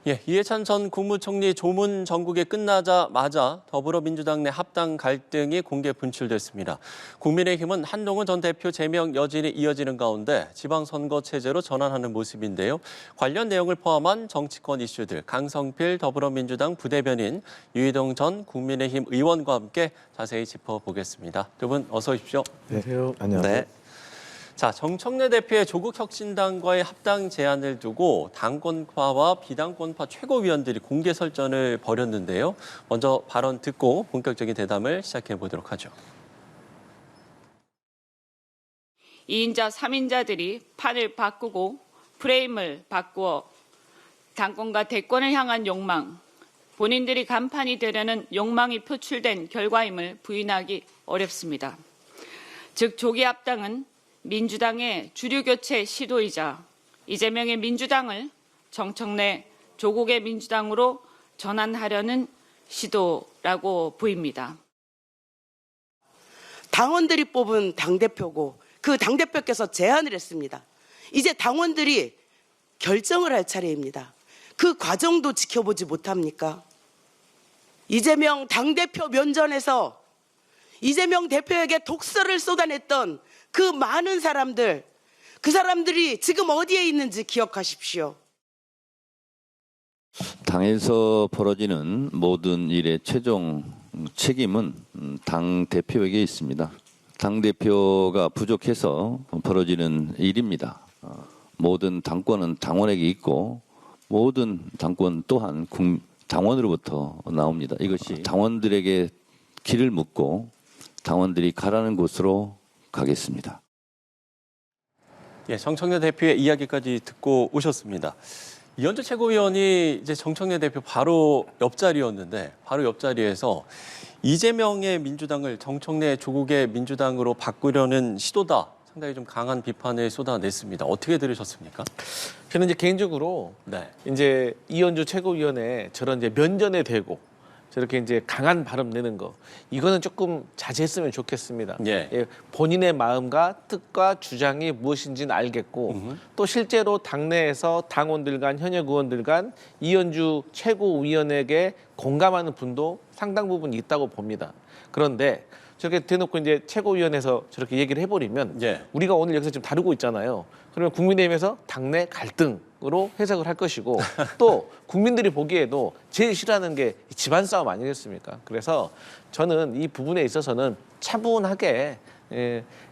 예, 이해찬 전 국무총리 조문 전국에 끝나자마자 더불어민주당 내 합당 갈등이 공개 분출됐습니다. 국민의힘은 한동훈 전 대표 제명 여진이 이어지는 가운데 지방선거 체제로 전환하는 모습인데요. 관련 내용을 포함한 정치권 이슈들 강성필 더불어민주당 부대변인, 유희동 전 국민의힘 의원과 함께 자세히 짚어보겠습니다. 두 분 어서 오십시오. 네, 안녕하세요. 네. 자, 정청래 대표의 조국혁신당과의 합당 제안을 두고 당권파와 비당권파 최고위원들이 공개 설전을 벌였는데요. 먼저 발언 듣고 본격적인 대담을 시작해 보도록 하죠. 2인자, 3인자들이 판을 바꾸고 프레임을 바꾸어 당권과 대권을 향한 욕망, 본인들이 간판이 되려는 욕망이 표출된 결과임을 부인하기 어렵습니다. 즉, 조기 합당은 민주당의 주류교체 시도이자 이재명의 민주당을 정청래 조국의 민주당으로 전환하려는 시도라고 보입니다. 당원들이 뽑은 당대표고 그 당대표께서 제안을 했습니다. 이제 당원들이 결정을 할 차례입니다. 그 과정도 지켜보지 못합니까? 이재명 당대표 면전에서 이재명 대표에게 독설을 쏟아냈던 그 많은 사람들, 그 사람들이 지금 어디에 있는지 기억하십시오. 당에서 벌어지는 모든 일의 최종 책임은 당 대표에게 있습니다. 당 대표가 부족해서 벌어지는 일입니다. 모든 당권은 당원에게 있고 모든 당권 또한 당원으로부터 나옵니다. 이것이 당원들에게 길을 묻고 당원들이 가라는 곳으로 가겠습니다. 예, 정청래 대표의 이야기까지 듣고 오셨습니다. 이현주 최고위원이 이제 정청래 대표 바로 옆자리였는데 바로 옆자리에서 이재명의 민주당을 정청래 조국의 민주당으로 바꾸려는 시도다. 상당히 좀 강한 비판을 쏟아냈습니다. 어떻게 들으셨습니까? 저는 이제 개인적으로 이제 이현주 최고위원의 저런 이제 면전에 대고 저렇게 이제 강한 발언 내는 거 이거는 조금 자제했으면 좋겠습니다. 예, 본인의 마음과 뜻과 주장이 무엇인지는 알겠고 또 실제로 당내에서 당원들 간 현역 의원들 간 이현주 최고위원에게 공감하는 분도 상당 부분 있다고 봅니다. 그런데 저렇게 대놓고 이제 최고위원회에서 저렇게 얘기를 해버리면 우리가 오늘 여기서 지금 다루고 있잖아요. 그러면 국민의힘에서 당내 갈등으로 해석을 할 것이고 또 국민들이 보기에도 제일 싫어하는 게 집안 싸움 아니겠습니까? 그래서 저는 이 부분에 있어서는 차분하게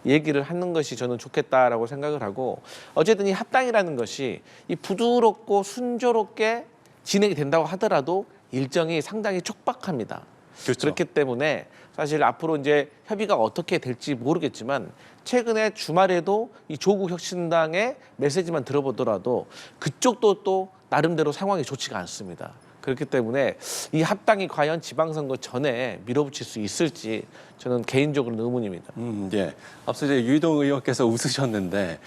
얘기를 하는 것이 저는 좋겠다라고 생각을 하고 어쨌든 이 합당이라는 것이 이 부드럽고 순조롭게 진행이 된다고 하더라도 일정이 상당히 촉박합니다. 그렇죠. 그렇기 때문에 사실 앞으로 이제 협의가 어떻게 될지 모르겠지만 최근에 주말에도 이 조국혁신당의 메시지만 들어보더라도 그쪽도 또 나름대로 상황이 좋지가 않습니다. 그렇기 때문에 이 합당이 과연 지방선거 전에 밀어붙일 수 있을지 저는 개인적으로는 의문입니다. 예. 앞서 이제 유희동 의원께서 웃으셨는데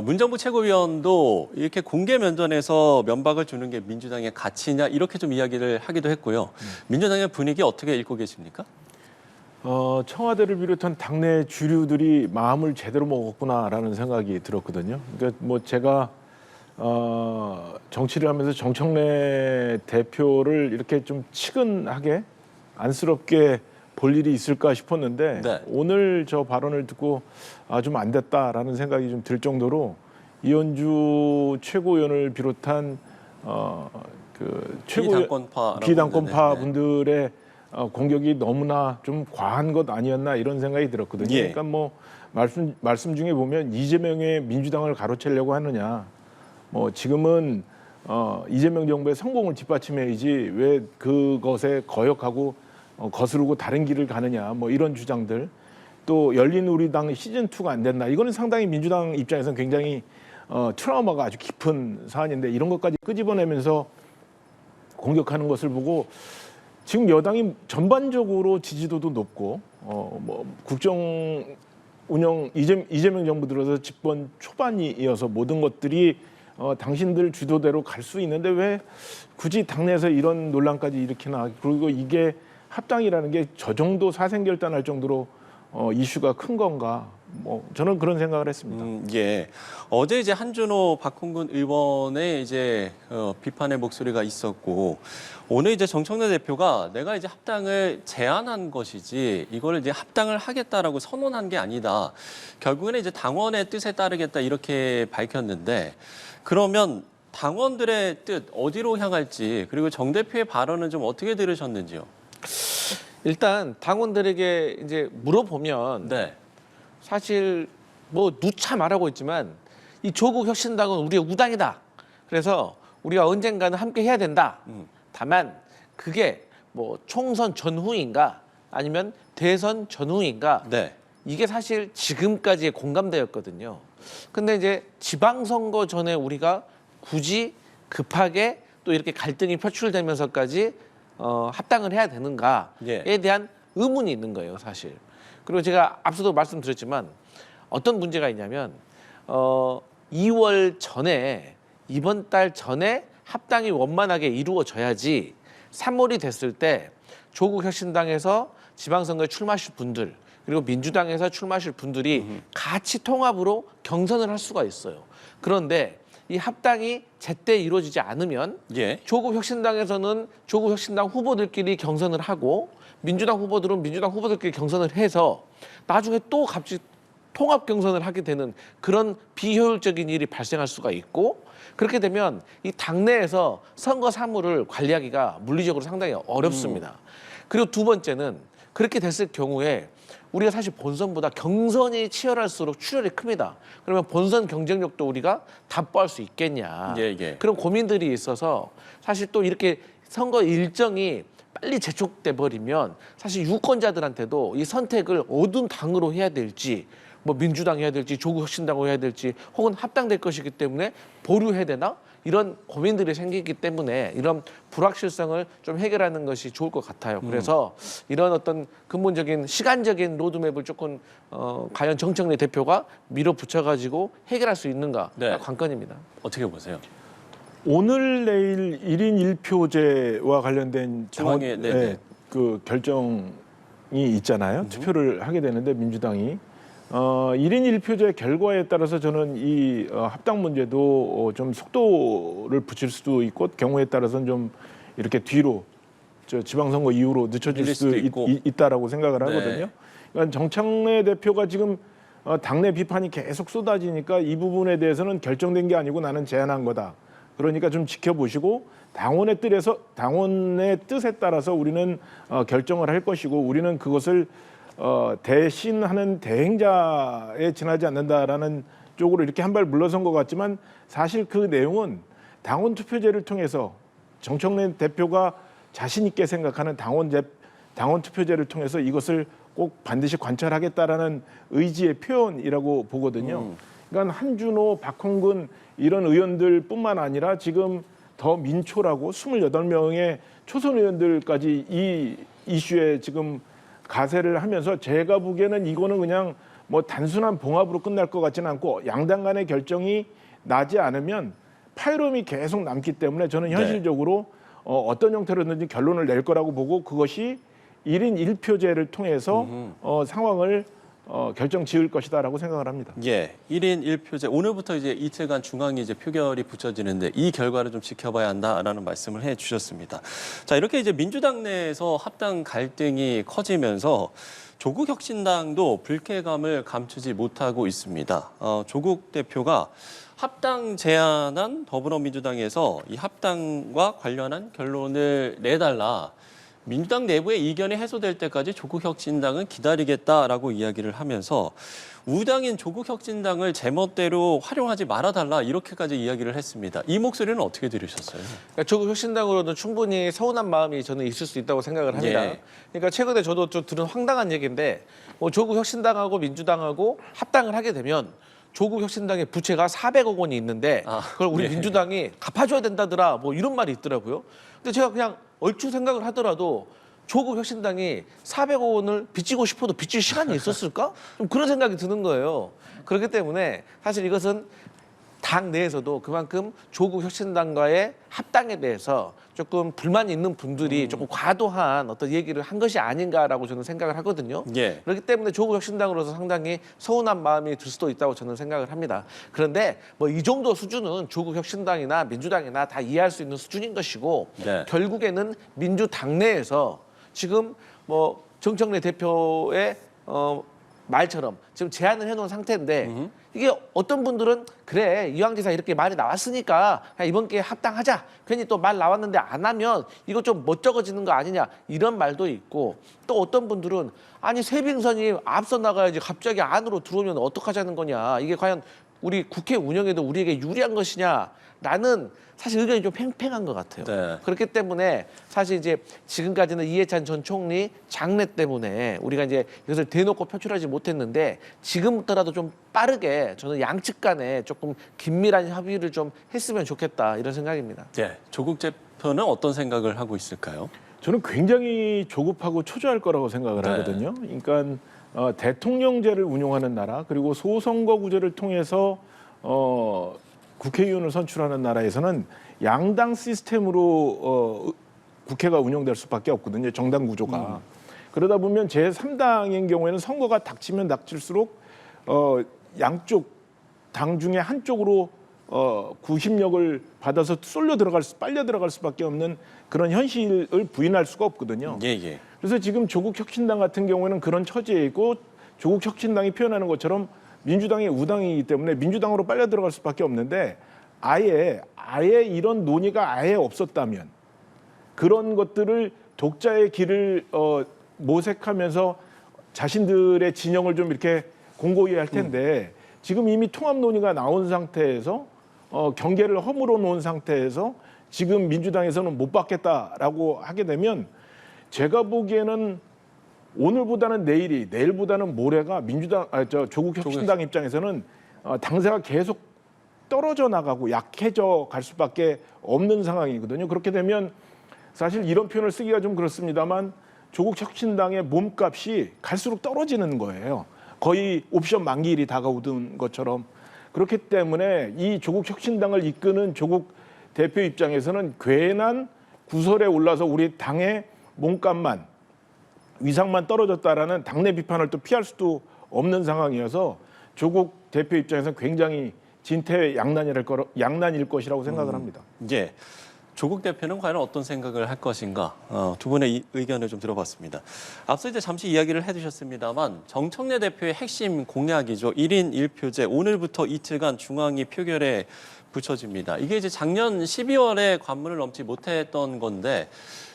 문정부 최고위원도 이렇게 공개 면전에서 면박을 주는 게 민주당의 가치냐 이렇게 좀 이야기를 하기도 했고요. 민주당의 분위기 어떻게 읽고 계십니까? 청와대를 비롯한 당내 주류들이 마음을 제대로 먹었구나라는 생각이 들었거든요. 그러니까 뭐 제가 정치를 하면서 정청래 대표를 이렇게 좀 치근하게 안쓰럽게 볼 일이 있을까 싶었는데 오늘 저 발언을 듣고 좀 안 됐다라는 생각이 좀 들 정도로 이현주 최고위원을 비롯한 그 비당권파 분들의 공격이 너무나 좀 과한 것 아니었나 이런 생각이 들었거든요. 그러니까 뭐 말씀 중에 보면 이재명의 민주당을 가로채려고 하느냐. 뭐 지금은 이재명 정부의 성공을 뒷받침해야지 왜 그것에 거역하고 거스르고 다른 길을 가느냐 뭐 이런 주장들 또 열린우리당 시즌2가 안 됐나 이거는 상당히 민주당 입장에서는 굉장히 트라우마가 아주 깊은 사안인데 이런 것까지 끄집어내면서 공격하는 것을 보고 지금 여당이 전반적으로 지지도도 높고 뭐 국정 운영 이재명 정부 들어서 집권 초반이어서 모든 것들이 당신들 주도대로 갈 수 있는데 왜 굳이 당내에서 이런 논란까지 일으키나. 그리고 이게 합당이라는 게 저 정도 사생결단할 정도로 이슈가 큰 건가? 뭐 저는 그런 생각을 했습니다. 예. 어제 이제 한준호 박홍근 의원의 이제 비판의 목소리가 있었고 오늘 이제 정청래 대표가 내가 이제 합당을 제안한 것이지 이걸 이제 합당을 하겠다라고 선언한 게 아니다. 결국에는 이제 당원의 뜻에 따르겠다 이렇게 밝혔는데 그러면 당원들의 뜻 어디로 향할지 그리고 정 대표의 발언은 좀 어떻게 들으셨는지요? 일단 당원들에게 이제 물어보면 네. 사실 뭐 누차 말하고 있지만 이 조국 혁신당은 우리의 우당이다. 그래서 우리가 언젠가는 함께 해야 된다. 다만 그게 뭐 총선 전후인가 아니면 대선 전후인가 네. 이게 사실 지금까지의 공감대였거든요. 근데 이제 지방선거 전에 우리가 굳이 급하게 또 이렇게 갈등이 표출되면서까지 합당을 해야 되는가에 대한 의문이 있는 거예요, 사실. 그리고 제가 앞서도 말씀드렸지만 어떤 문제가 있냐면 2월 전에 이번 달 전에 합당이 원만하게 이루어져야지 3월이 됐을 때 조국 혁신당에서 지방선거에 출마하실 분들 그리고 민주당에서 출마하실 분들이 같이 통합으로 경선을 할 수가 있어요. 그런데 이 합당이 제때 이루어지지 않으면 조국 혁신당에서는 조국 혁신당 후보들끼리 경선을 하고 민주당 후보들은 민주당 후보들끼리 경선을 해서 나중에 또 갑자기 통합 경선을 하게 되는 그런 비효율적인 일이 발생할 수가 있고 그렇게 되면 이 당내에서 선거 사무를 관리하기가 물리적으로 상당히 어렵습니다. 그리고 두 번째는 그렇게 됐을 경우에 우리가 사실 본선보다 경선이 치열할수록 출혈이 큽니다. 그러면 본선 경쟁력도 우리가 담보할 수 있겠냐. 그런 고민들이 있어서 사실 또 이렇게 선거 일정이 빨리 재촉돼 버리면 사실 유권자들한테도 이 선택을 어떤 당으로 해야 될지 뭐 민주당 해야 될지 조국 혁신당으로 해야 될지 혹은 합당될 것이기 때문에 보류해야 되나 이런 고민들이 생기기 때문에 이런 불확실성을 좀 해결하는 것이 좋을 것 같아요. 그래서 이런 어떤 근본적인 시간적인 로드맵을 조금 과연 정청래 대표가 밀어붙여가지고 해결할 수 있는가가 관건입니다. 어떻게 보세요? 오늘 내일 1인 1표제와 관련된 그 결정이 있잖아요. 투표를 하게 되는데 민주당이 1인 1표제 결과에 따라서 저는 이 합당 문제도 좀 속도를 붙일 수도 있고 경우에 따라서는 좀 이렇게 뒤로 지방선거 이후로 늦춰질 수도 있다라고 생각을 하거든요. 그러니까 정청래 대표가 지금 당내 비판이 계속 쏟아지니까 이 부분에 대해서는 결정된 게 아니고 나는 제안한 거다. 그러니까 좀 지켜보시고 당원의 뜻에 따라서 우리는 결정을 할 것이고 우리는 그것을 대신하는 대행자에 지나지 않는다라는 쪽으로 이렇게 한 발 물러선 것 같지만 사실 그 내용은 당원 투표제를 통해서 정청래 대표가 자신 있게 생각하는 당원 투표제를 통해서 이것을 꼭 반드시 관철하겠다라는 의지의 표현이라고 보거든요. 그러니까 한준호, 박홍근 이런 의원들뿐만 아니라 지금 더 민초라고 28명의 초선 의원들까지 이 이슈에 지금 가세를 하면서 제가 보기에는 이거는 그냥 뭐 단순한 봉합으로 끝날 것 같지는 않고 양당 간의 결정이 나지 않으면 파열음이 계속 남기 때문에 저는 현실적으로 어떤 형태로든지 결론을 낼 거라고 보고 그것이 1인 1표제를 통해서 상황을 결정 지을 것이다라고 생각을 합니다. 1인 1표제 오늘부터 이제 이틀간 중앙이 이제 표결이 붙여지는데 이 결과를 좀 지켜봐야 한다라는 말씀을 해주셨습니다. 자 이렇게 이제 민주당 내에서 합당 갈등이 커지면서 조국 혁신당도 불쾌감을 감추지 못하고 있습니다. 조국 대표가 합당 제안한 더불어민주당에서 이 합당과 관련한 결론을 내달라. 민주당 내부의 이견이 해소될 때까지 조국혁신당은 기다리겠다라고 이야기를 하면서 우당인 조국혁신당을 제멋대로 활용하지 말아달라 이렇게까지 이야기를 했습니다. 이 목소리는 어떻게 들으셨어요? 그러니까 조국혁신당으로는 충분히 서운한 마음이 저는 있을 수 있다고 생각을 합니다. 그러니까 최근에 저도 좀 들은 황당한 얘기인데 뭐 조국혁신당하고 민주당하고 합당을 하게 되면 조국혁신당의 부채가 400억 원이 있는데 그걸 우리 민주당이 갚아줘야 된다더라 뭐 이런 말이 있더라고요. 근데 제가 그냥 얼추 생각을 하더라도 조국 혁신당이 400억 원을 빚지고 싶어도 빚질 시간이 있었을까? 좀 그런 생각이 드는 거예요. 그렇기 때문에 사실 이것은 당 내에서도 그만큼 조국 혁신당과의 합당에 대해서 조금 불만이 있는 분들이 조금 과도한 어떤 얘기를 한 것이 아닌가라고 저는 생각을 하거든요. 예. 그렇기 때문에 조국 혁신당으로서 상당히 서운한 마음이 들 수도 있다고 저는 생각을 합니다. 그런데 뭐 이 정도 수준은 조국 혁신당이나 민주당이나 다 이해할 수 있는 수준인 것이고 네. 결국에는 민주당 내에서 지금 뭐 정청래 대표의 말처럼 지금 제안을 해놓은 상태인데 이게 어떤 분들은 그래 이왕기사 이렇게 말이 나왔으니까 그냥 이번 기회에 합당하자 괜히 또 말 나왔는데 안 하면 이거 좀 멋쩍어지는 거 아니냐 이런 말도 있고 또 어떤 분들은 아니 새빙선이 앞서 나가야지 갑자기 안으로 들어오면 어떡하자는 거냐 이게 과연 우리 국회 운영에도 우리에게 유리한 것이냐라는 사실 의견이 좀 팽팽한 것 같아요. 네. 그렇기 때문에 사실 이제 지금까지는 이해찬 전 총리 장례 때문에 우리가 이제 이것을 대놓고 표출하지 못했는데 지금부터라도 좀 빠르게 저는 양측 간에 조금 긴밀한 협의를 좀 했으면 좋겠다 이런 생각입니다. 네. 조국 대표는 어떤 생각을 하고 있을까요? 저는 굉장히 조급하고 초조할 거라고 생각을 네. 하거든요. 그러니까 대통령제를 운용하는 나라 그리고 소선거구제를 통해서 국회의원을 선출하는 나라에서는 양당 시스템으로 국회가 운영될 수밖에 없거든요. 정당 구조가. 그러다 보면 제3당인 경우에는 선거가 닥치면 닥칠수록 양쪽 당 중에 한쪽으로 구심력을 받아서 빨려 들어갈 수밖에 없는 그런 현실을 부인할 수가 없거든요. 예, 예. 그래서 지금 조국 혁신당 같은 경우에는 그런 처지에 있고 조국 혁신당이 표현하는 것처럼 민주당이 우당이기 때문에 민주당으로 빨려 들어갈 수밖에 없는데 아예 이런 논의가 아예 없었다면 그런 것들을 독자의 길을 모색하면서 자신들의 진영을 좀 이렇게 공고히 할 텐데 지금 이미 통합 논의가 나온 상태에서 경계를 허물어 놓은 상태에서 지금 민주당에서는 못 받겠다라고 하게 되면 제가 보기에는 오늘보다는 내일보다는 모레가 조국 혁신당 입장에서는 당세가 계속 떨어져 나가고 약해져 갈 수밖에 없는 상황이거든요. 그렇게 되면 사실 이런 표현을 쓰기가 좀 그렇습니다만 조국 혁신당의 몸값이 갈수록 떨어지는 거예요. 거의 옵션 만기일이 다가오던 것처럼. 그렇기 때문에 이 조국 혁신당을 이끄는 조국 대표 입장에서는 괜한 구설에 올라서 우리 당의 몸값만 위상만 떨어졌다라는 당내 비판을 또 피할 수도 없는 상황이어서 조국 대표 입장에서는 굉장히 양난일 것이라고 생각을 합니다. 예. 조국 대표는 과연 어떤 생각을 할 것인가 두 분의 의견을 좀 들어봤습니다. 앞서 이제 잠시 이야기를 해주셨습니다만 정청래 대표의 핵심 공약이죠. 1인 1표제 오늘부터 이틀간 중앙위 표결에 붙여집니다. 이게 이제 작년 12월에 관문을 넘지 못했던 건데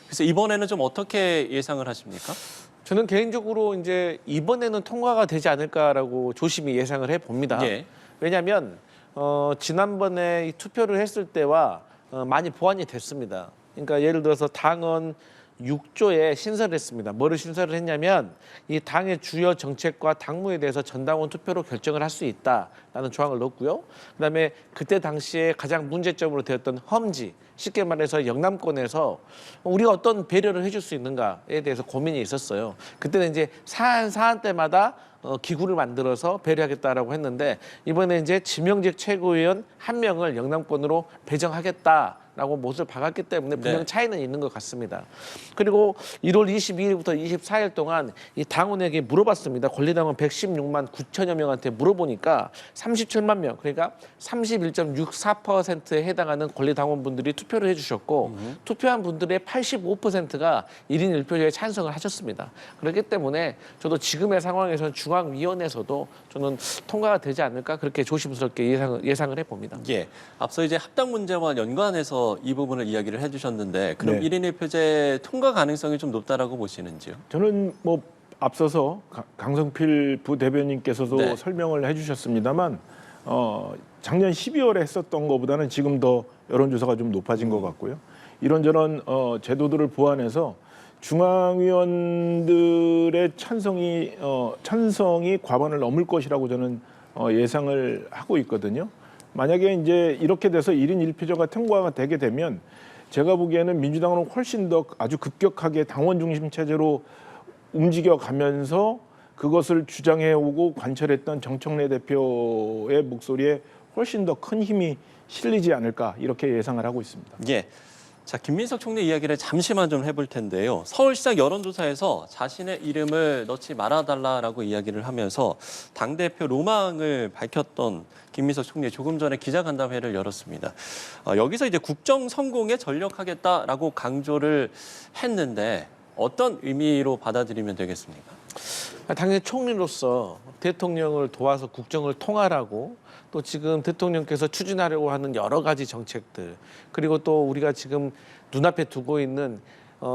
그래서 이번에는 좀 어떻게 예상을 하십니까? 저는 개인적으로 이제 이번에는 통과가 되지 않을까라고 조심히 예상을 해봅니다. 예. 왜냐하면 지난번에 이 투표를 했을 때와 많이 보완이 됐습니다. 그러니까 예를 들어서 당헌 6조에 신설을 했습니다. 뭐를 신설을 했냐면 이 당의 주요 정책과 당무에 대해서 전당원 투표로 결정을 할 수 있다라는 조항을 넣었고요. 그다음에 그때 당시에 가장 문제점으로 되었던 험지, 쉽게 말해서 영남권에서 우리가 어떤 배려를 해줄 수 있는가에 대해서 고민이 있었어요. 그때는 이제 사안 때마다 기구를 만들어서 배려하겠다라고 했는데 이번에 이제 지명직 최고위원 1명을 영남권으로 배정하겠다라고 못을 박았기 때문에 분명 차이는 있는 것 같습니다. 그리고 1월 22일부터 24일 동안 이 당원에게 물어봤습니다. 권리당원 116만 9천여 명한테 물어보니까 37만 명, 그러니까 31.64%에 해당하는 권리당원분들이 투표를 해주셨고 투표한 분들의 85%가 1인 1표제에 찬성을 하셨습니다. 그렇기 때문에 저도 지금의 상황에서는 중앙위원회에서도 저는 통과가 되지 않을까 그렇게 조심스럽게 예상을 해봅니다. 예, 앞서 이제 합당 문제와 연관해서 이 부분을 이야기를 해주셨는데 그럼 네. 1인 1표제 통과 가능성이 좀 높다라고 보시는지요? 저는 뭐 앞서서 강성필 부대변인께서도 네. 설명을 해주셨습니다만 작년 12월에 했었던 것보다는 지금 더 여론조사가 좀 높아진 것 같고요. 이런저런 제도들을 보완해서 중앙위원들의 찬성이 과반을 넘을 것이라고 저는 예상을 하고 있거든요. 만약에 이제 이렇게 돼서 1인 1표제가 통과가 되게 되면 제가 보기에는 민주당은 훨씬 더 아주 급격하게 당원 중심 체제로 움직여가면서 그것을 주장해오고 관철했던 정청래 대표의 목소리에 훨씬 더 큰 힘이 실리지 않을까 이렇게 예상을 하고 있습니다. 예. 자, 김민석 총리 이야기를 잠시만 좀 해볼 텐데요. 서울시장 여론조사에서 자신의 이름을 넣지 말아달라라고 이야기를 하면서 당대표 로망을 밝혔던 김민석 총리 조금 전에 기자간담회를 열었습니다. 여기서 이제 국정 성공에 전력하겠다라고 강조를 했는데 어떤 의미로 받아들이면 되겠습니까? 당연히 총리로서 대통령을 도와서 국정을 통할하고 또 지금 대통령께서 추진하려고 하는 여러 가지 정책들 그리고 또 우리가 지금 눈앞에 두고 있는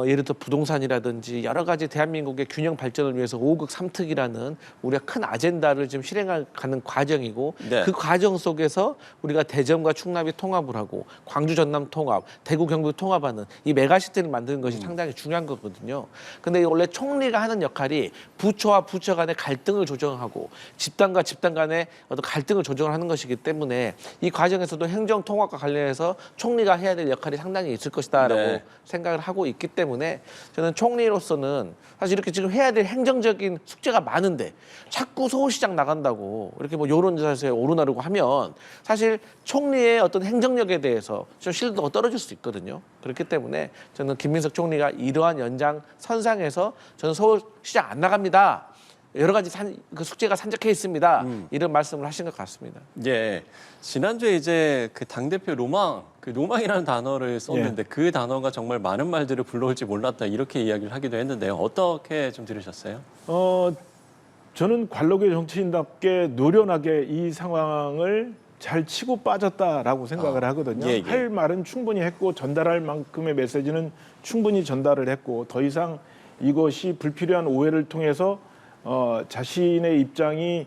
예를 들어 부동산이라든지 여러 가지 대한민국의 균형 발전을 위해서 5국 3특이라는 우리가 큰 아젠다를 지금 실행하는 과정이고 네. 그 과정 속에서 우리가 대전과 충남이 통합을 하고 광주 전남 통합, 대구 경북 통합하는 이 메가시티를 만드는 것이 상당히 중요한 거거든요. 근데 원래 총리가 하는 역할이 부처와 부처 간의 갈등을 조정하고 집단과 집단 간의 어떤 갈등을 조정하는 것이기 때문에 이 과정에서도 행정 통합과 관련해서 총리가 해야 될 역할이 상당히 있을 것이다라고 네. 생각을 하고 있기 때문에 저는 총리로서는 사실 이렇게 지금 해야 될 행정적인 숙제가 많은데 자꾸 서울시장 나간다고 이렇게 뭐 여론조사에서 오르나르고 하면 사실 총리의 어떤 행정력에 대해서 좀 신뢰도가 떨어질 수 있거든요. 그렇기 때문에 저는 김민석 총리가 이러한 연장 선상에서 저는 서울시장 안 나갑니다. 여러 가지 그 숙제가 산적해 있습니다. 이런 말씀을 하신 것 같습니다. 예. 지난주에 이제 그 당대표 로망, 그 로망이라는 단어를 썼는데 그 단어가 정말 많은 말들을 불러올지 몰랐다 이렇게 이야기를 하기도 했는데요. 어떻게 좀 들으셨어요? 저는 관록의 정치인답게 노련하게 이 상황을 잘 치고 빠졌다라고 생각을 하거든요. 예. 할 말은 충분히 했고 전달할 만큼의 메시지는 충분히 전달을 했고 더 이상 이것이 불필요한 오해를 통해서 자신의 입장이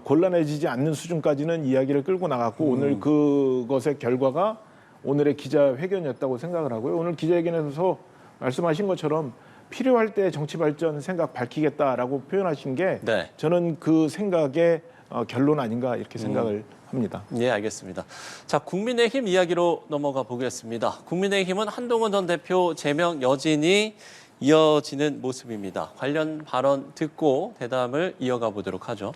곤란해지지 않는 수준까지는 이야기를 끌고 나갔고 오늘 그것의 결과가 오늘의 기자회견이었다고 생각을 하고요. 오늘 기자회견에서 말씀하신 것처럼 필요할 때 정치 발전 생각 밝히겠다라고 표현하신 게 네. 저는 그 생각의 결론 아닌가 이렇게 생각을 합니다. 예, 알겠습니다. 자, 국민의힘 이야기로 넘어가 보겠습니다. 국민의힘은 한동훈 전 대표 제명 여진이 이어지는 모습입니다. 관련 발언 듣고 대담을 이어가 보도록 하죠.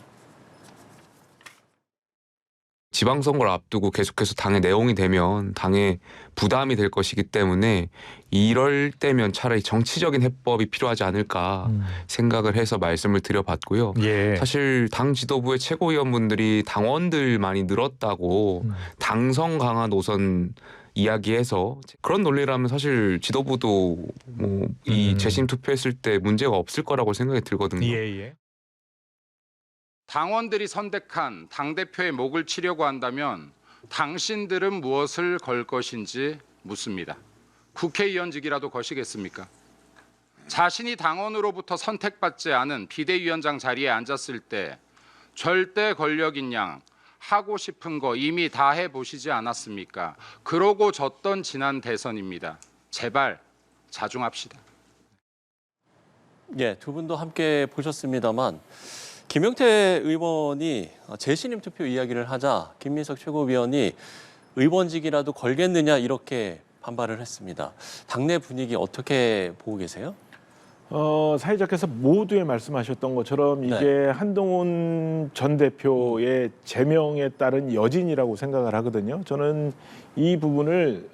지방선거를 앞두고 계속해서 당의 내용이 되면 당의 부담이 될 것이기 때문에 이럴 때면 차라리 정치적인 해법이 필요하지 않을까 생각을 해서 말씀을 드려봤고요. 예. 사실 당 지도부의 최고위원분들이 당원들 많이 늘었다고 당성 강화 노선 이야기해서 그런 논리라면 사실 지도부도 뭐 이 재심 투표했을 때 문제가 없을 거라고 생각이 들거든요. 예. 당원들이 선택한 당대표의 목을 치려고 한다면 당신들은 무엇을 걸 것인지 묻습니다. 국회의원직이라도 거시겠습니까? 자신이 당원으로부터 선택받지 않은 비대위원장 자리에 앉았을 때 절대 권력인 양 하고 싶은 거 이미 다 해보시지 않았습니까? 그러고 졌던 지난 대선입니다. 제발 자중합시다. 예, 두 분도 함께 보셨습니다만 김용태 의원이 재신임 투표 이야기를 하자 김민석 최고위원이 의원직이라도 걸겠느냐 이렇게 반발을 했습니다. 당내 분위기 어떻게 보고 계세요? 사회자께서 모두에 말씀하셨던 것처럼 이게 한동훈 전 대표의 제명에 따른 여진이라고 생각을 하거든요. 저는 이 부분을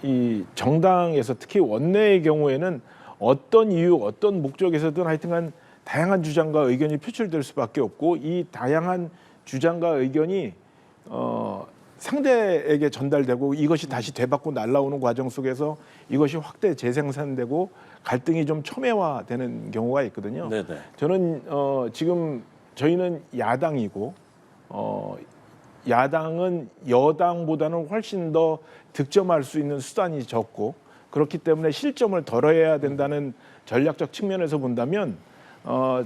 이 정당에서 특히 원내의 경우에는 어떤 이유, 어떤 목적에서든 하여튼간 다양한 주장과 의견이 표출될 수밖에 없고 이 다양한 주장과 의견이 상대에게 전달되고 이것이 다시 되받고 날아오는 과정 속에서 이것이 확대 재생산되고 갈등이 좀 첨예화되는 경우가 있거든요. 네네. 저는 지금 저희는 야당이고 야당은 여당보다는 훨씬 더 득점할 수 있는 수단이 적고 그렇기 때문에 실점을 덜어야 된다는 전략적 측면에서 본다면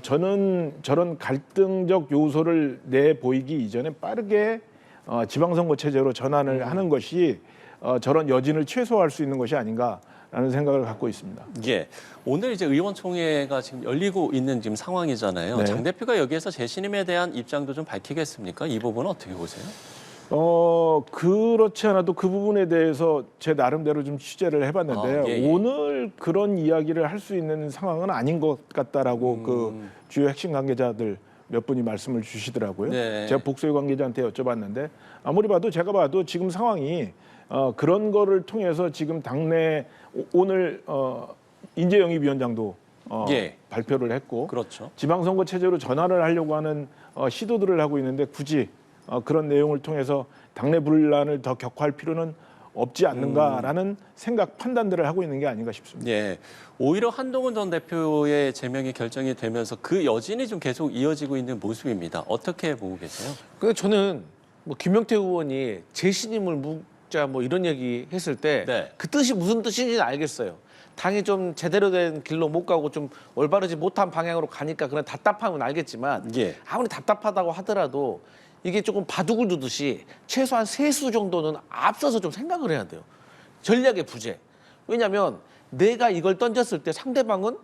저는 저런 갈등적 요소를 내보이기 이전에 빠르게 지방선거 체제로 전환을 하는 것이 저런 여진을 최소화할 수 있는 것이 아닌가라는 생각을 갖고 있습니다. 예, 오늘 이제 의원총회가 지금 열리고 있는 지금 상황이잖아요. 네. 장 대표가 여기에서 재신임에 대한 입장도 좀 밝히겠습니까? 이 부분은 어떻게 보세요? 그렇지 않아도 그 부분에 대해서 제 나름대로 좀 취재를 해봤는데요. 오늘 그런 이야기를 할 수 있는 상황은 아닌 것 같다라고 그 주요 핵심 관계자들 몇 분이 말씀을 주시더라고요. 네. 제가 복수의 관계자한테 여쭤봤는데 아무리 봐도 제가 봐도 지금 상황이 그런 거를 통해서 지금 당내 오늘 인재영입위원장도 예. 발표를 했고 그렇죠. 지방선거 체제로 전환을 하려고 하는 시도들을 하고 있는데 굳이 그런 내용을 통해서 당내 분란을 더 격화할 필요는 없지 않는가라는 생각 판단들을 하고 있는 게 아닌가 싶습니다. 예. 오히려 한동훈 전 대표의 제명이 결정이 되면서 그 여진이 좀 계속 이어지고 있는 모습입니다. 어떻게 보고 계세요? 근데 저는 뭐 김용태 의원이 재신임을 묻자 뭐 이런 얘기 했을 때 그 네. 뜻이 무슨 뜻인지는 알겠어요. 당이 좀 제대로 된 길로 못 가고 좀 올바르지 못한 방향으로 가니까 그런 답답함은 알겠지만 예. 아무리 답답하다고 하더라도 이게 조금 바둑을 두듯이 최소한 3수 정도는 앞서서 좀 생각을 해야 돼요. 전략의 부재. 왜냐하면 내가 이걸 던졌을 때 상대방은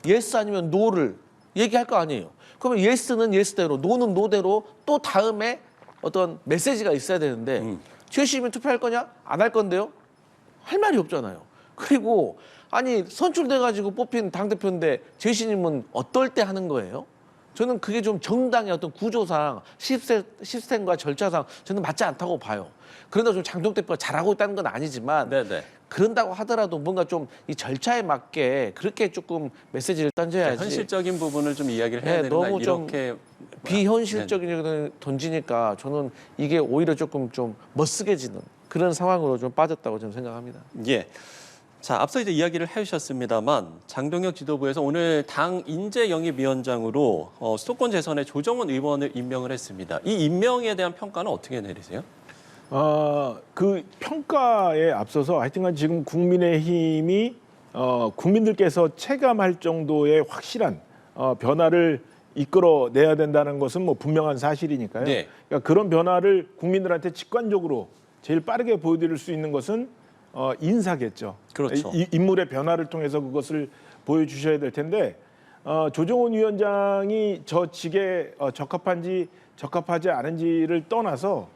예스 아니면 노를 얘기할 거 아니에요. 그러면 예스는 예스대로, 노는 노대로 또 다음에 어떤 메시지가 있어야 되는데 최씨면 투표할 거냐? 안 할 건데요? 할 말이 없잖아요. 그리고 아니 선출돼가지고 뽑힌 당대표인데 재신임은 어떨 때 하는 거예요? 저는 그게 좀 정당의 어떤 구조상 시스템과 절차상 저는 맞지 않다고 봐요. 그런다 좀 장동 대표가 잘하고 있다는 건 아니지만 네네. 그런다고 하더라도 뭔가 좀 이 절차에 맞게 그렇게 조금 메시지를 던져야지. 현실적인 부분을 좀 이야기를 해야 네, 되는가 너무 좀 이렇게 비현실적인 얘기를 던지니까 저는 이게 오히려 조금 좀 멋쓰게지는 그런 상황으로 좀 빠졌다고 저는 생각합니다. 예. 자, 앞서 이제 이야기를 해주셨습니다만 장동혁 지도부에서 오늘 당 인재영입위원장으로 수도권 재선에 조정훈 의원을 임명을 했습니다. 이 임명에 대한 평가는 어떻게 내리세요? 그 평가에 앞서서 하여튼간 지금 국민의힘이 국민들께서 체감할 정도의 확실한 변화를 이끌어내야 된다는 것은 뭐 분명한 사실이니까요. 네. 그러니까 그런 변화를 국민들한테 직관적으로 제일 빠르게 보여드릴 수 있는 것은 인사겠죠. 그렇죠. 인물의 변화를 통해서 그것을 보여주셔야 될 텐데 조정훈 위원장이 저 직에 적합한지 적합하지 않은지를 떠나서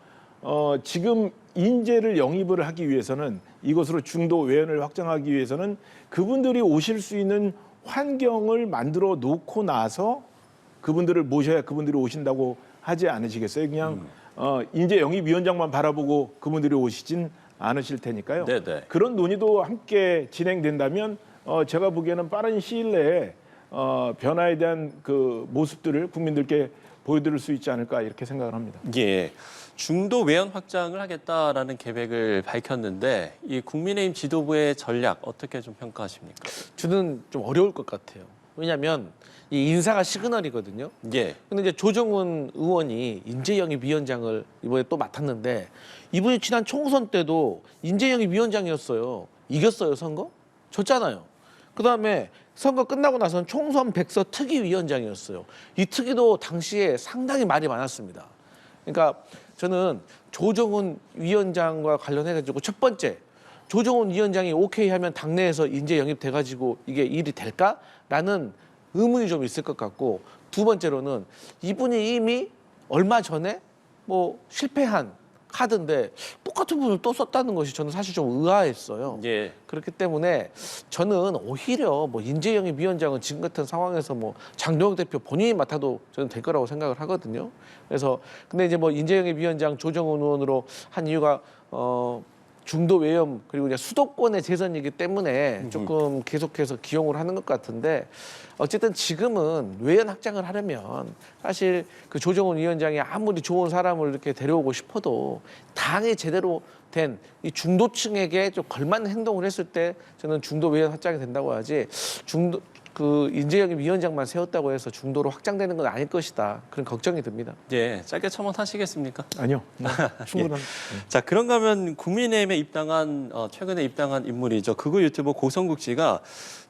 지금 인재를 영입을 하기 위해서는 이것으로 중도 외연을 확장하기 위해서는 그분들이 오실 수 있는 환경을 만들어 놓고 나서 그분들을 모셔야 그분들이 오신다고 하지 않으시겠어요? 그냥 인재 영입위원장만 바라보고 그분들이 오시진 않으실 테니까요. 네네. 그런 논의도 함께 진행된다면 제가 보기에는 빠른 시일 내에 변화에 대한 그 모습들을 국민들께 보여드릴 수 있지 않을까 이렇게 생각을 합니다. 예. 중도 외연 확장을 하겠다라는 계획을 밝혔는데 이 국민의힘 지도부의 전략 어떻게 좀 평가하십니까? 저는 좀 어려울 것 같아요. 왜냐하면 이 인사가 시그널이거든요. 예. 근데 이제 조정훈 의원이 인재영입위원장을 이번에 또 맡았는데 이분이 지난 총선 때도 인재영입위원장이었어요. 이겼어요, 선거? 졌잖아요. 그다음에 선거 끝나고 나서는 총선 백서 특위위원장이었어요. 이 특위도 당시에 상당히 말이 많았습니다. 그러니까 저는 조정훈 위원장과 관련해가지고 첫 번째, 조정훈 위원장이 오케이 하면 당내에서 인재 영입돼가지고 이게 일이 될까라는 의문이 좀 있을 것 같고, 두 번째로는 이분이 이미 얼마 전에 뭐 실패한 카드인데 똑같은 분을 또 썼다는 것이 저는 사실 좀 의아했어요. 예. 그렇기 때문에 저는 오히려 뭐 인재영입 위원장은 지금 같은 상황에서 뭐 장동혁 대표 본인이 맡아도 저는 될 거라고 생각을 하거든요. 그래서 근데 이제 뭐 인재영입 위원장 조정훈 의원으로 한 이유가 중도 외연 그리고 이제 수도권의 재선이기 때문에 조금 계속해서 기용을 하는 것 같은데, 어쨌든 지금은 외연 확장을 하려면 사실 그 조정훈 위원장이 아무리 좋은 사람을 이렇게 데려오고 싶어도 당에 제대로 된 이 중도층에게 좀 걸맞는 행동을 했을 때 저는 중도 외연 확장이 된다고 하지, 중도 그 인재영입 위원장만 세웠다고 해서 중도로 확장되는 건 아닐 것이다, 그런 걱정이 듭니다. 예. 짧게 첨언하시겠습니까? 아니요. 충분한. 자, 그런가 하면 국민의힘에 입당한 최근에 입당한 인물이죠. 극우 유튜버 고성국 씨가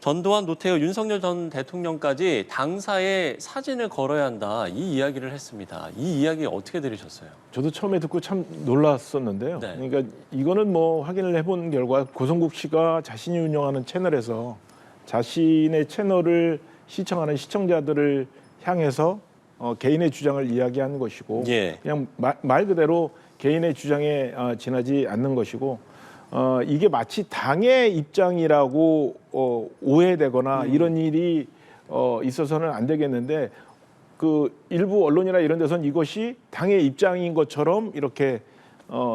전두환, 노태우, 윤석열 전 대통령까지 당사에 사진을 걸어야 한다, 이 이야기를 했습니다. 이 이야기 어떻게 들으셨어요? 저도 처음에 듣고 참 놀랐었는데요. 네. 그러니까 이거는 뭐 확인을 해본 결과 고성국 씨가 자신이 운영하는 채널에서 자신의 채널을 시청하는 시청자들을 향해서 개인의 주장을 이야기하는 것이고, 예. 그냥 말 그대로 개인의 주장에 지나지 않는 것이고, 이게 마치 당의 입장이라고 오해되거나 이런 일이 있어서는 안 되겠는데, 그 일부 언론이나 이런 데서는 이것이 당의 입장인 것처럼 이렇게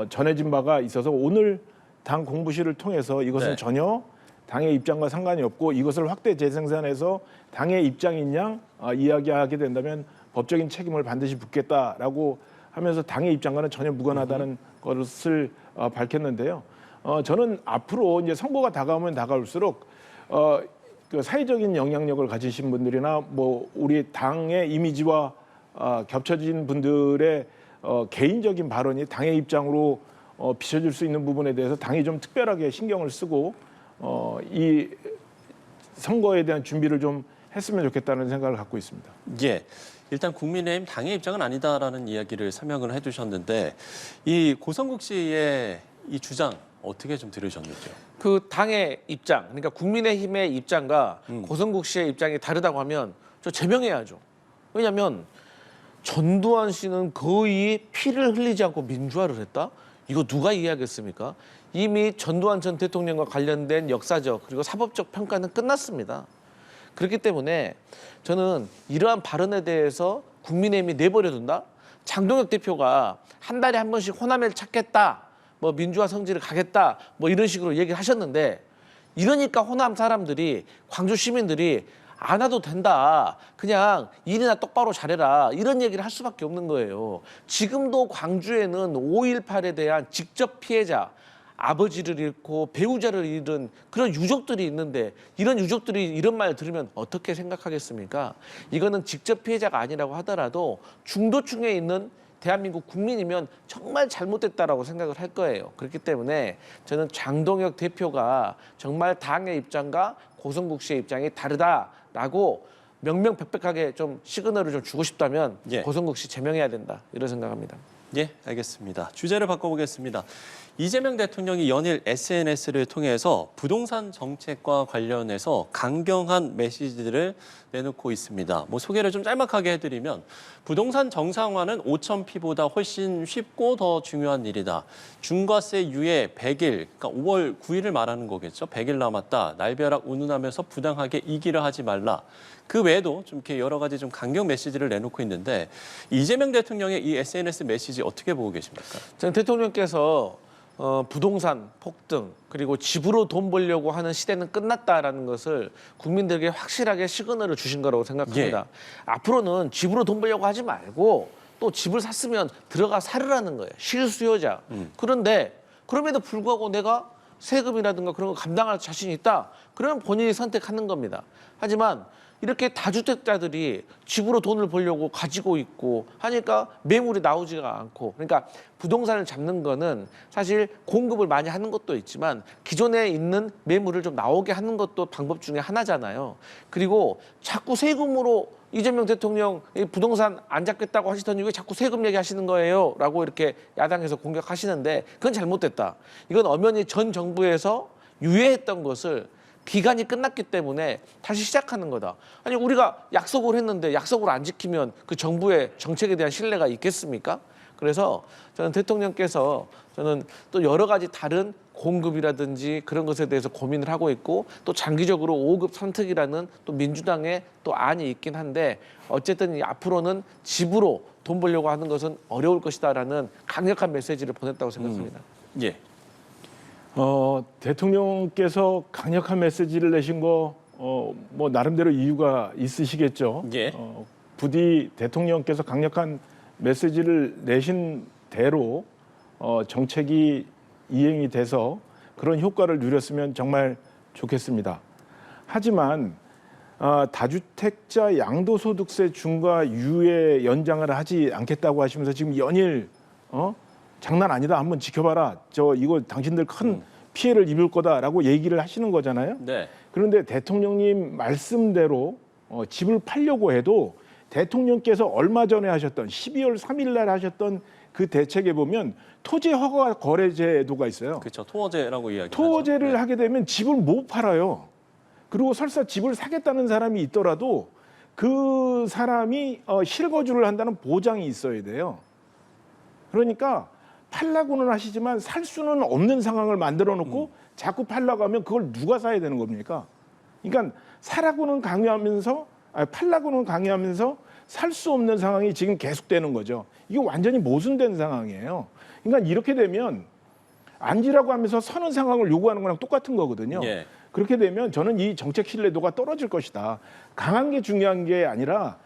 전해진 바가 있어서 오늘 당 공부실을 통해서 이것은 네. 전혀 당의 입장과 상관이 없고 이것을 확대 재생산해서 당의 입장인 양 이야기하게 된다면 법적인 책임을 반드시 묻겠다라고 하면서 당의 입장과는 전혀 무관하다는 것을 밝혔는데요. 저는 앞으로 이제 선거가 다가오면 다가올수록 그 사회적인 영향력을 가지신 분들이나 뭐 우리 당의 이미지와 겹쳐진 분들의 개인적인 발언이 당의 입장으로 비춰질 수 있는 부분에 대해서 당이 좀 특별하게 신경을 쓰고 이 선거에 대한 준비를 좀 했으면 좋겠다는 생각을 갖고 있습니다. 예. 일단 국민의힘 당의 입장은 아니다라는 이야기를 설명을 해주셨는데 이 고성국 씨의 이 주장 어떻게 좀 들으셨는지요? 그 당의 입장, 그러니까 국민의힘의 입장과 고성국 씨의 입장이 다르다고 하면 저 제명해야죠. 왜냐하면 전두환 씨는 거의 피를 흘리지 않고 민주화를 했다? 이거 누가 이해하겠습니까? 이미 전두환 전 대통령과 관련된 역사적 그리고 사법적 평가는 끝났습니다. 그렇기 때문에 저는 이러한 발언에 대해서 국민의힘이 내버려둔다? 장동혁 대표가 한 달에 한 번씩 호남을 찾겠다, 뭐 민주화 성지를 가겠다, 뭐 이런 식으로 얘기를 하셨는데 이러니까 호남 사람들이, 광주 시민들이 안 와도 된다, 그냥 일이나 똑바로 잘해라, 이런 얘기를 할 수밖에 없는 거예요. 지금도 광주에는 5.18에 대한 직접 피해자, 아버지를 잃고 배우자를 잃은 그런 유족들이 있는데 이런 유족들이 이런 말 들으면 어떻게 생각하겠습니까? 이거는 직접 피해자가 아니라고 하더라도 중도층에 있는 대한민국 국민이면 정말 잘못됐다라고 생각을 할 거예요. 그렇기 때문에 저는 장동혁 대표가 정말 당의 입장과 고성국 씨의 입장이 다르다라고 명명백백하게 좀 시그널을 좀 주고 싶다면 예. 고성국 씨 제명해야 된다, 이런 생각합니다. 예, 알겠습니다. 주제를 바꿔보겠습니다. 이재명 대통령이 연일 SNS를 통해서 부동산 정책과 관련해서 강경한 메시지들을 내놓고 있습니다. 뭐 소개를 좀 짤막하게 해드리면 부동산 정상화는 5,000피보다 훨씬 쉽고 더 중요한 일이다. 중과세 유예 100일, 그러니까 5월 9일을 말하는 거겠죠. 100일 남았다. 날벼락 운운하면서 부당하게 이기를 하지 말라. 그 외에도 좀 이렇게 여러 가지 좀 강경 메시지를 내놓고 있는데 이재명 대통령의 이 SNS 메시지 어떻게 보고 계십니까? 저는 대통령께서 부동산 폭등 그리고 집으로 돈 벌려고 하는 시대는 끝났다라는 것을 국민들에게 확실하게 시그널을 주신 거라고 생각합니다. 예. 앞으로는 집으로 돈 벌려고 하지 말고 또 집을 샀으면 들어가 살으라는 거예요. 실수요자. 그런데 그럼에도 불구하고 내가 세금이라든가 그런 거 감당할 자신이 있다, 그러면 본인이 선택하는 겁니다. 하지만 이렇게 다주택자들이 집으로 돈을 벌려고 가지고 있고 하니까 매물이 나오지가 않고, 그러니까 부동산을 잡는 거는 사실 공급을 많이 하는 것도 있지만 기존에 있는 매물을 좀 나오게 하는 것도 방법 중에 하나잖아요. 그리고 자꾸 세금으로 이재명 대통령 부동산 안 잡겠다고 하시더니 왜 자꾸 세금 얘기하시는 거예요? 라고 이렇게 야당에서 공격하시는데 그건 잘못됐다. 이건 엄연히 전 정부에서 유예했던 것을 기간이 끝났기 때문에 다시 시작하는 거다. 아니 우리가 약속을 했는데 약속을 안 지키면 그 정부의 정책에 대한 신뢰가 있겠습니까? 그래서 저는 대통령께서 저는 또 여러 가지 다른 공급이라든지 그런 것에 대해서 고민을 하고 있고 또 장기적으로 5급 선택이라는 또 민주당의 또 안이 있긴 한데 어쨌든 앞으로는 집으로 돈 벌려고 하는 것은 어려울 것이다라는 강력한 메시지를 보냈다고 생각합니다. 예. 대통령께서 강력한 메시지를 내신 거 뭐 나름대로 이유가 있으시겠죠. 예. 부디 대통령께서 강력한 메시지를 내신 대로 정책이 이행이 돼서 그런 효과를 누렸으면 정말 좋겠습니다. 하지만 다주택자 양도소득세 중과 유예 연장을 하지 않겠다고 하시면서 지금 연일 장난 아니다, 한번 지켜봐라, 이거 당신들 큰 피해를 입을 거다라고 얘기를 하시는 거잖아요. 네. 그런데 대통령님 말씀대로 집을 팔려고 해도 대통령께서 얼마 전에 하셨던 12월 3일 날 하셨던 그 대책에 보면 토지 허가 거래 제도가 있어요. 그렇죠. 토어제라고 이야기하죠. 토어제를 네. 하게 되면 집을 못 팔아요. 그리고 설사 집을 사겠다는 사람이 있더라도 그 사람이 실거주를 한다는 보장이 있어야 돼요. 그러니까 팔라고는 하시지만 살 수는 없는 상황을 만들어 놓고 자꾸 팔라고 하면 그걸 누가 사야 되는 겁니까? 그러니까 사라고는 강요하면서 팔라고는 강요하면서 살 수 없는 상황이 지금 계속되는 거죠. 이게 완전히 모순된 상황이에요. 그러니까 이렇게 되면 앉으라고 하면서 서는 상황을 요구하는 거랑 똑같은 거거든요. 예. 그렇게 되면 저는 이 정책 신뢰도가 떨어질 것이다. 강한 게 중요한 게 아니라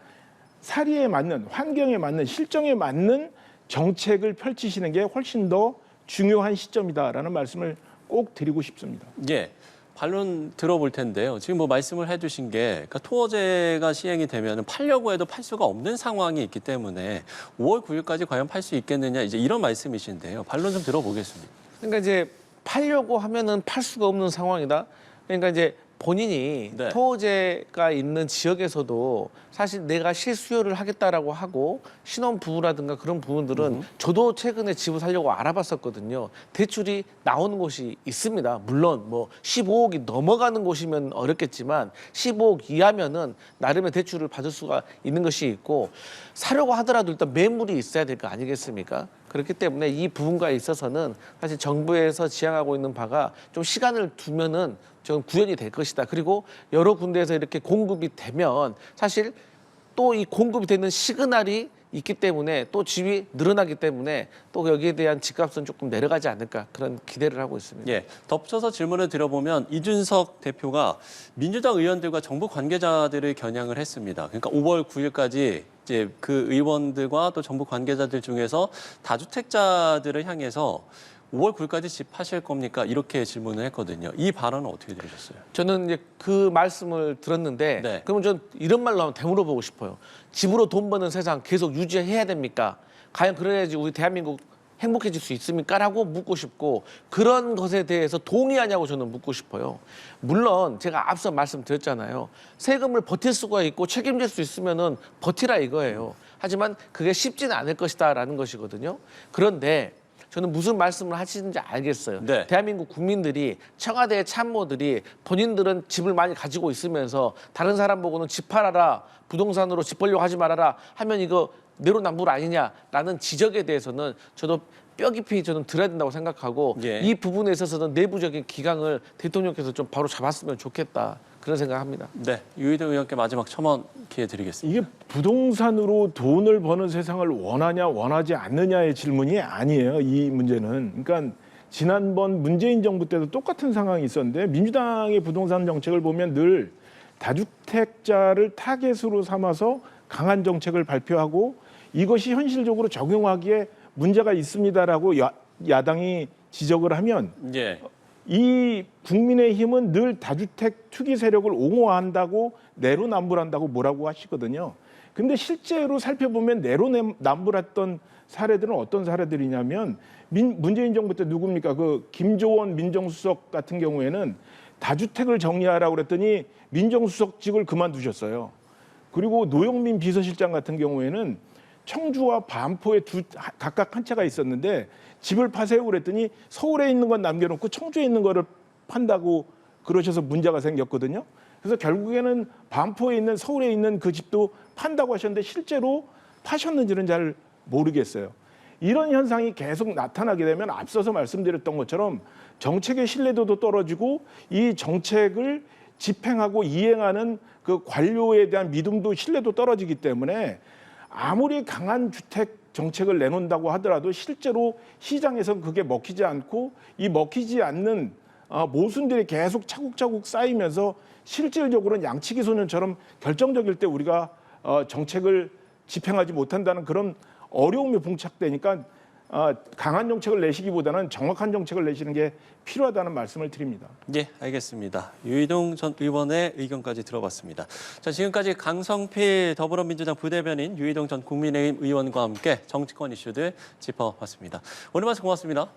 사리에 맞는, 환경에 맞는, 실정에 맞는 정책을 펼치시는 게 훨씬 더 중요한 시점이다라는 말씀을 꼭 드리고 싶습니다. 예. 반론 들어볼 텐데요. 지금 뭐 말씀을 해주신 게 그러니까 토어제가 시행이 되면 팔려고 해도 팔 수가 없는 상황이 있기 때문에 5월 9일까지 과연 팔 수 있겠느냐 이제 이런 말씀이신데요. 반론 좀 들어보겠습니다. 그러니까 이제 팔려고 하면은 팔 수가 없는 상황이다. 그러니까 이제 본인이 네. 토호제가 있는 지역에서도 사실 내가 실수요를 하겠다라고 하고 신혼부부라든가 그런 부분들은 저도 최근에 집을 사려고 알아봤었거든요. 대출이 나오는 곳이 있습니다. 물론 뭐 15억이 넘어가는 곳이면 어렵겠지만 15억 이하면은 나름의 대출을 받을 수가 있는 것이 있고 사려고 하더라도 일단 매물이 있어야 될 거 아니겠습니까? 그렇기 때문에 이 부분과에 있어서는 사실 정부에서 지향하고 있는 바가 좀 시간을 두면은 좀 구현이 될 것이다. 그리고 여러 군데에서 이렇게 공급이 되면 사실 또 이 공급이 되는 시그널이 있기 때문에 또 집이 늘어나기 때문에 또 여기에 대한 집값은 조금 내려가지 않을까 그런 기대를 하고 있습니다. 예, 덧붙여서 질문을 드려보면 이준석 대표가 민주당 의원들과 정부 관계자들을 겨냥을 했습니다. 그러니까 5월 9일까지 이제 그 의원들과 또 정부 관계자들 중에서 다주택자들을 향해서 5월 9일까지 집 파실 겁니까? 이렇게 질문을 했거든요. 이 발언은 어떻게 들으셨어요? 저는 이제 그 말씀을 들었는데 네. 그러면 전 이런 말로 한번 되물어보고 싶어요. 집으로 돈 버는 세상 계속 유지해야 됩니까? 과연 그래야지 우리 대한민국 행복해질 수 있습니까? 라고 묻고 싶고 그런 것에 대해서 동의하냐고 저는 묻고 싶어요. 물론 제가 앞서 말씀드렸잖아요. 세금을 버틸 수가 있고 책임질 수 있으면은 버티라 이거예요. 하지만 그게 쉽지는 않을 것이다라는 것이거든요. 그런데 저는 무슨 말씀을 하시는지 알겠어요. 네. 대한민국 국민들이 청와대 참모들이 본인들은 집을 많이 가지고 있으면서 다른 사람 보고는 집 팔아라, 부동산으로 집 벌려고 하지 말아라 하면 이거 내로남불 아니냐라는 지적에 대해서는 저도 뼈 깊이 저는 들어야 된다고 생각하고 예. 이 부분에 있어서는 내부적인 기강을 대통령께서 좀 바로 잡았으면 좋겠다 그런 생각합니다. 네, 유희동 의원께 마지막 첨언 기회 드리겠습니다. 이게 부동산으로 돈을 버는 세상을 원하냐 원하지 않느냐의 질문이 아니에요. 이 문제는. 그러니까 지난번 문재인 정부 때도 똑같은 상황이 있었는데 민주당의 부동산 정책을 보면 늘 다주택자를 타겟으로 삼아서 강한 정책을 발표하고 이것이 현실적으로 적용하기에 문제가 있습니다라고 야당이 지적을 하면 예. 이 국민의힘은 늘 다주택 투기 세력을 옹호한다고 내로남불한다고 뭐라고 하시거든요. 근데 실제로 살펴보면 내로남불했던 사례들은 어떤 사례들이냐면 문재인 정부 때 누굽니까? 그 김조원 민정수석 같은 경우에는 다주택을 정리하라고 그랬더니 민정수석직을 그만두셨어요. 그리고 노영민 비서실장 같은 경우에는 청주와 반포에 각각 한 채가 있었는데 집을 파세요 그랬더니 서울에 있는 건 남겨놓고 청주에 있는 거를 판다고 그러셔서 문제가 생겼거든요. 그래서 결국에는 반포에 있는 서울에 있는 그 집도 판다고 하셨는데 실제로 파셨는지는 잘 모르겠어요. 이런 현상이 계속 나타나게 되면 앞서서 말씀드렸던 것처럼 정책의 신뢰도도 떨어지고 이 정책을 집행하고 이행하는 그 관료에 대한 믿음도 신뢰도 떨어지기 때문에 아무리 강한 주택 정책을 내놓는다고 하더라도 실제로 시장에서 그게 먹히지 않고 이 먹히지 않는 모순들이 계속 차곡차곡 쌓이면서 실질적으로는 양치기 소년처럼 결정적일 때 우리가 정책을 집행하지 못한다는 그런 어려움이 봉착되니까 강한 정책을 내시기보다는 정확한 정책을 내시는 게 필요하다는 말씀을 드립니다. 예, 알겠습니다. 유희동 전 의원의 의견까지 들어봤습니다. 자, 지금까지 강성필 더불어민주당 부대변인 유희동 전 국민의힘 의원과 함께 정치권 이슈들 짚어봤습니다. 오늘 말씀 고맙습니다.